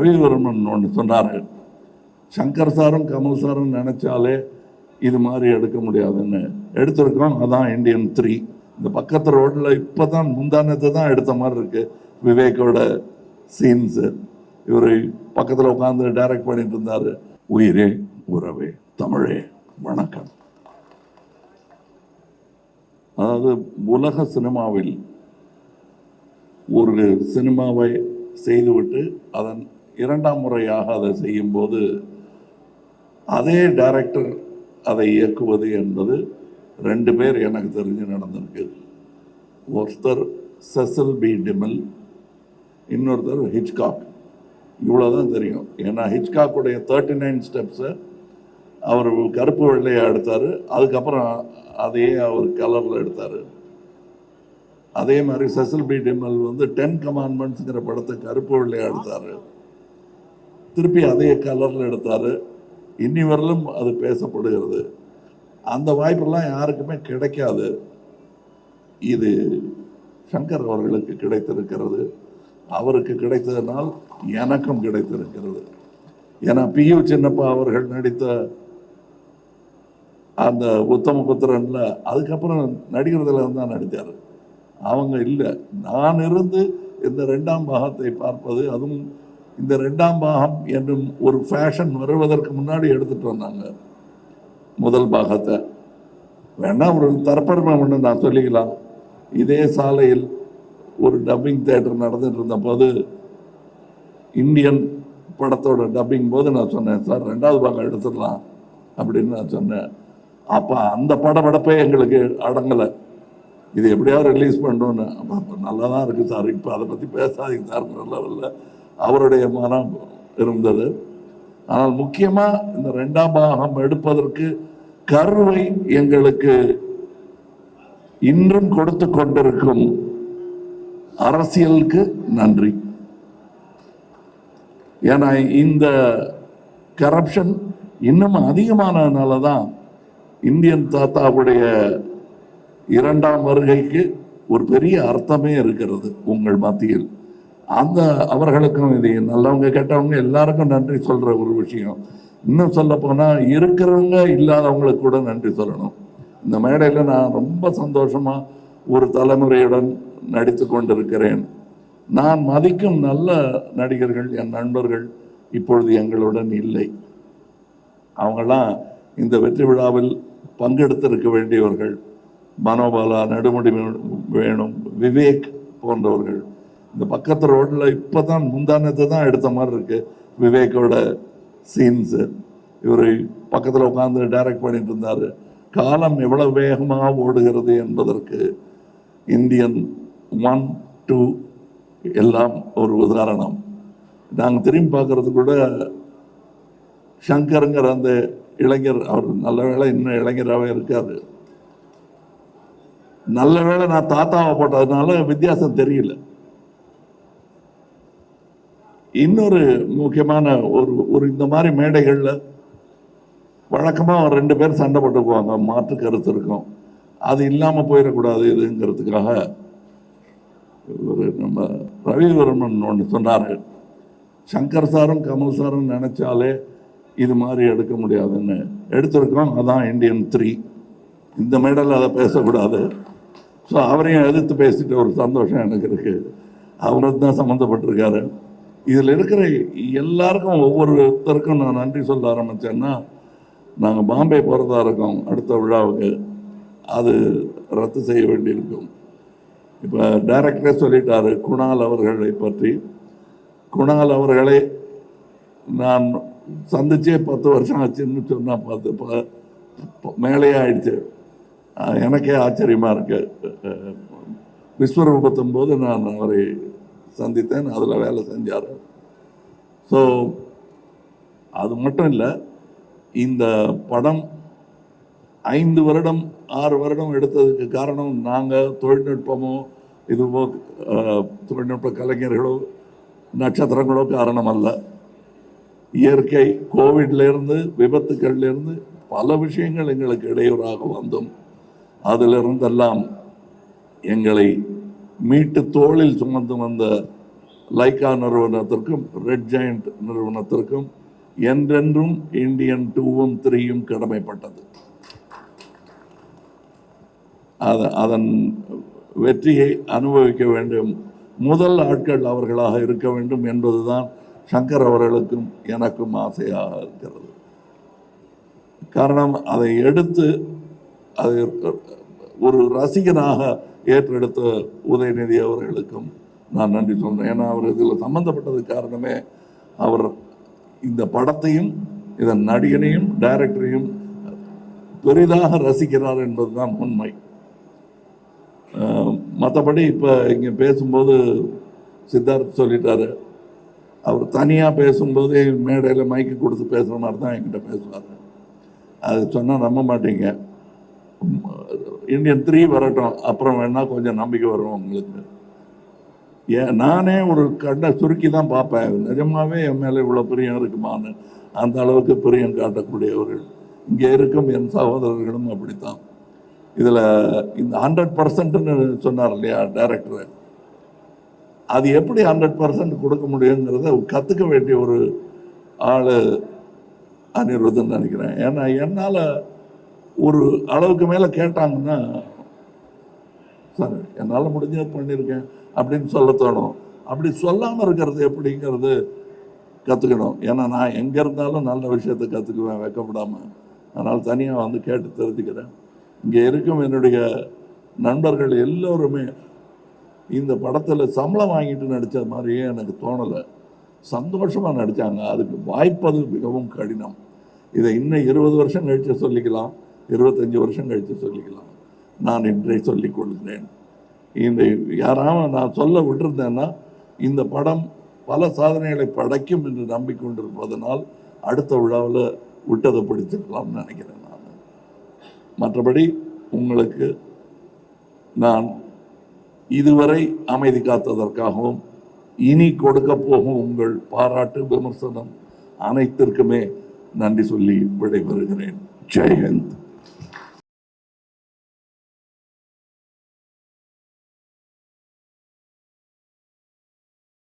ரவிவர்மன் ஒன்று சொன்னார், சங்கர் சாரும் கமல் சாரும் நினைச்சாலே இது மாதிரி எடுக்க முடியாதுன்னு. எடுத்திருக்கோம். அதான் இந்தியன் 3. இந்த பக்கத்து ரோட்டில் இப்போ தான் முந்தானத்தை தான் எடுத்த மாதிரி இருக்கு. விவேக்கோட சீன்ஸு இவர் பக்கத்தில் உட்காந்து டைரக்ட் பண்ணிட்டு இருந்தார். உயிரே உறவே தமிழே வணக்கம். அதாவது உலக சினிமாவில் ஒரு சினிமாவை செய்துவிட்டு அதன் 2ஆம் முறையாக அதை செய்யும்போது அதே டைரக்டர் அதை இயக்குவது என்பது 2 பேர் எனக்கு தெரிஞ்சு நடந்திருக்கு. ஒருத்தர் செசில் பி டிமில், இன்னொருத்தர் ஹிச்காக். இவ்வளோதான் தெரியும். ஏன்னா ஹிச்காக்குடைய 39 ஸ்டெப்ஸை அவர் கருப்பு வெள்ளையாக எடுத்தார். அதுக்கப்புறம் அதையே அவர் கலரில் எடுத்தார். அதே மாதிரி செசில் பி டிமில் 10 கமாண்ட்மெண்ட்ஸுங்கிற படத்தை கருப்பு வெள்ளையாக எடுத்தார். திருப்பி அதே கலரில் எடுத்தார். இன்னி வரலும் அது பேசப்படுகிறது. அந்த வாய்ப்பெல்லாம் யாருக்குமே கிடைக்காது. இது சங்கர் அவர்களுக்கு கிடைத்திருக்கிறது. அவருக்கு கிடைத்ததனால் எனக்கும் கிடைத்திருக்கிறது. ஏன்னா PU சின்னப்பா அவர்கள் நடித்த அந்த உத்தமபுத்திரன்ல அதுக்கப்புறம் நடிகர்களை தான் நடித்தார். அவங்க இல்லை. நான் இருந்து இந்த 2ஆம் பாகத்தை பார்ப்பது, அதுவும் இந்த 2ஆம் பாகம் என்னும் ஒரு ஃபேஷன் வருவதற்கு முன்னாடி எடுத்துட்டு வந்தாங்க முதல் பாகத்தை. வேணா ஒரு தரப்பெருமை ஒன்று நான் சொல்லிக்கலாம். இதே சாலையில் ஒரு டப்பிங் தியேட்டர் நடந்துட்டு இருந்த போது இந்தியன் படத்தோட டப்பிங் போது நான் சொன்னேன், சார் 2ஆவது பாகம் எடுத்துடலாம் அப்படின்னு நான் சொன்னேன். அப்போ அந்த படப்படப்பே எங்களுக்கு அடங்கலை. இது எப்படியாவது ரிலீஸ் பண்ணணும்னு. அப்போ நல்லா தான் இருக்குது சார், இப்போ அதை பற்றி பேசாதீங்க சார்ங்கிற லெவலில் அவருடைய மனம் இருந்தது. ஆனால் முக்கியமாக இந்த 2ஆம் பாகம் எடுப்பதற்கு கருவை எங்களுக்கு இன்றும் கொடுத்து கொண்டிருக்கும் அரசியலுக்கு நன்றி. ஏன்னா இந்த கரப்ஷன் இன்னும் அதிகமானதுனால தான் இந்தியன் தாத்தாவுடைய 2ஆம் வருகைக்கு ஒரு பெரிய அர்த்தமே இருக்கிறது உங்கள் மத்தியில். அந்த அவர்களுக்கும் இது நல்லவங்க கெட்டவங்க எல்லாருக்கும் நன்றி சொல்ற ஒரு விஷயம். இன்னும் சொல்ல போனால் இருக்கிறவங்க இல்லாதவங்களுக்கு கூட நன்றி சொல்லணும். இந்த மேடையில் நான் ரொம்ப சந்தோஷமா ஒரு தலைமுறையுடன் நடித்து கொண்டிருக்கிறேன். நான் மதிக்கும் நல்ல நடிகர்கள், என் நண்பர்கள் இப்பொழுது எங்களுடன் இல்லை. அவங்கெல்லாம் இந்த வெற்றி விழாவில் பங்கெடுத்திருக்க வேண்டியவர்கள். மனோபாலா, நெடுமுடி வேணும், விவேக் போன்றவர்கள். இந்த பக்கத்து ரோட்டில் இப்போ தான் முந்தானத்தை தான் எடுத்த மாதிரி இருக்கு. விவேக்கோட சீன்ஸு இவர் பக்கத்தில் உட்காந்து டைரக்ட் பண்ணிட்டு இருந்தார். காலம் எவ்வளவு வேகமாக ஓடுகிறது என்பதற்கு இந்தியன் 1, 2 எல்லாம் ஒரு உதாரணம். நாங்கள் திரும்பி பார்க்கறது கூட சங்கருங்கிற அந்த இளைஞர், அவர் நல்ல வேளை இன்னும் இளைஞராகவே இருக்காரு. நல்ல வேளை நான் தாத்தாவை போட்டதுனால வித்தியாசம் தெரியல. இன்னொரு முக்கியமான ஒரு இந்த மாதிரி மேடைகளில் வழக்கமாக 2 பேர் சண்டை போட்டுக்குவாங்க, மாற்று கருத்து இருக்கும். அது இல்லாமல் போயிடக்கூடாது இதுங்கிறதுக்காக ஒரு நம்ம ரவிவர்மன் ஒன்று சொன்னார், சங்கர் சாரும் கமல் சாரும் நினைச்சாலே இது மாதிரி எடுக்க முடியாதுன்னு. எடுத்திருக்கோம். அதான் இந்தியன் 3. இந்த மேடையில் அதை பேசக்கூடாது. ஸோ அவரையும் எதிர்த்து பேசிட்டு ஒரு சந்தோஷம் எனக்கு இருக்குது. அவருக்கு தான் சம்மந்தப்பட்டிருக்காரு. இதில் இருக்கிற எல்லாருக்கும் ஒவ்வொருத்தருக்கும் நான் நன்றி சொல்ல ஆரம்பித்தேன்னா, நாங்கள் பாம்பே போகிறதா இருக்கோம் அடுத்த விழாவுக்கு. அது ரத்து செய்ய வேண்டியிருக்கும். இப்போ டைரக்டரே சொல்லிட்டாரு குணால் அவர்களை பற்றி. குணால் அவர்களை நான் சந்திச்சே 10 வருஷம் ஆச்சுன்னு சொன்னால் 10 மேலேயே ஆயிடுச்சு. எனக்கே ஆச்சரியமாக இருக்கு. விஸ்வரூபத்தும் போது நான் அவரை சந்தித்தேன், அதில் வேலை செஞ்சார். ஸோ அது மட்டும் இல்லை, இந்த படம் 5 வருடம் 6 வருடம் எடுத்ததுக்கு காரணம் நாங்கள் தொழில்நுட்பமோ இதுவோ தொழில்நுட்ப கலைஞர்களோ நட்சத்திரங்களோ காரணம் அல்ல. இயற்கை, கோவிட்லேருந்து விபத்துக்கள்லேருந்து பல விஷயங்கள் எங்களுக்கு இடையூறாக வந்தோம். அதிலிருந்தெல்லாம் எங்களை மீட்டு தோளில் சுமந்து வந்த லைக்கா நிறுவனத்திற்கும் ரெட் ஜெயண்ட் நிறுவனத்திற்கும் என்றென்றும் இந்தியன் 2ம் 3யும் கடமைப்பட்டது. அதன் வெற்றியை அனுபவிக்க வேண்டும் முதல் ஆட்கள் அவர்களாக இருக்க வேண்டும் என்பதுதான் சங்கர் அவர்களுக்கும் எனக்கும் ஆசையாக இருக்கிறது. காரணம், அதை எடுத்து அதை ஒரு ரசிகனாக ஏற்றெடுத்த உதயநிதி அவர்களுக்கும் நான் நன்றி சொல்றேன். ஏன்னா அவர் இதில் சம்பந்தப்பட்டது காரணமே அவர் இந்த படத்தையும் இதன் நடிகனையும் டைரக்டரையும் பெரிதாக ரசிக்கிறார் என்பதுதான் உண்மை. மற்றபடி இப்போ இங்கே பேசும்போது சித்தார்த் சொல்லிட்டாரு, அவர் தனியாக பேசும்போது மேடையில் மைக்கு கொடுத்து பேசுகிற மாதிரி தான் என்கிட்ட பேசுவார். அது சொன்னால் நம்ப மாட்டீங்க. இந்தியன் 3 வரட்டும், அப்புறம் வேணா கொஞ்சம் நம்பிக்கை வரும் உங்களுக்கு. நானே ஒரு கண்ணை சுருக்கி தான் பார்ப்பேன், நிஜமாவே என் மேலே இவ்வளோ பிரியம் இருக்குமான்னு. அந்த அளவுக்கு பிரியம் காட்டக்கூடியவர்கள் இங்கே இருக்கும் என் சகோதரர்களும் அப்படித்தான். இதில் இந்த 100%ன்னு சொன்னார் இல்லையா டைரக்டர், அது எப்படி 100% கொடுக்க முடியுங்கிறத கற்றுக்க வேண்டிய ஒரு ஆள் அனிருத்துன்னு நினைக்கிறேன். ஏன்னா என்னால் ஒரு அளவுக்கு மேலே கேட்டாங்கன்னா சார் என்னால் முடிஞ்சது பண்ணியிருக்கேன் அப்படின்னு சொல்ல தோணும். அப்படி சொல்லாமல் இருக்கிறது எப்படிங்கிறது கற்றுக்கணும். ஏன்னா நான் எங்கே இருந்தாலும் நல்ல விஷயத்தை கற்றுக்குவேன் வெக்கப்படாமல். அதனால் தனியாக வந்து கேட்டு தெரிஞ்சுக்கிறேன். இங்கே இருக்கும் என்னுடைய நண்பர்கள் எல்லோருமே இந்த படத்தில் சம்பளம் வாங்கிட்டு நடித்த மாதிரியே எனக்கு தோணலை. சந்தோஷமாக நடித்தாங்க. அதுக்கு வாய்ப்பது மிகவும் கடினம். இதை இன்னும் 20 வருஷம் கழித்து சொல்லிக்கலாம், 25 வருஷம் கழித்து சொல்லிக்கலாம். நான் இன்றை சொல்லிக் கொள்கிறேன். இந்த யாராவது நான் சொல்ல விட்டுருந்தேன்னா இந்த படம் பல சாதனைகளை படைக்கும் என்று நம்பிக்கொண்டிருப்பதனால் அடுத்த விழாவில் விட்டதை பிடிச்சிருக்கலாம்னு நினைக்கிறேன். நான் மற்றபடி உங்களுக்கு நான் இதுவரை அமைதி காத்ததற்காகவும் இனி கொடுக்க போகும் உங்கள் பாராட்டு விமர்சனம் அனைத்திற்குமே நன்றி சொல்லி விடைபெறுகிறேன். ஜெய் ஹிந்த்.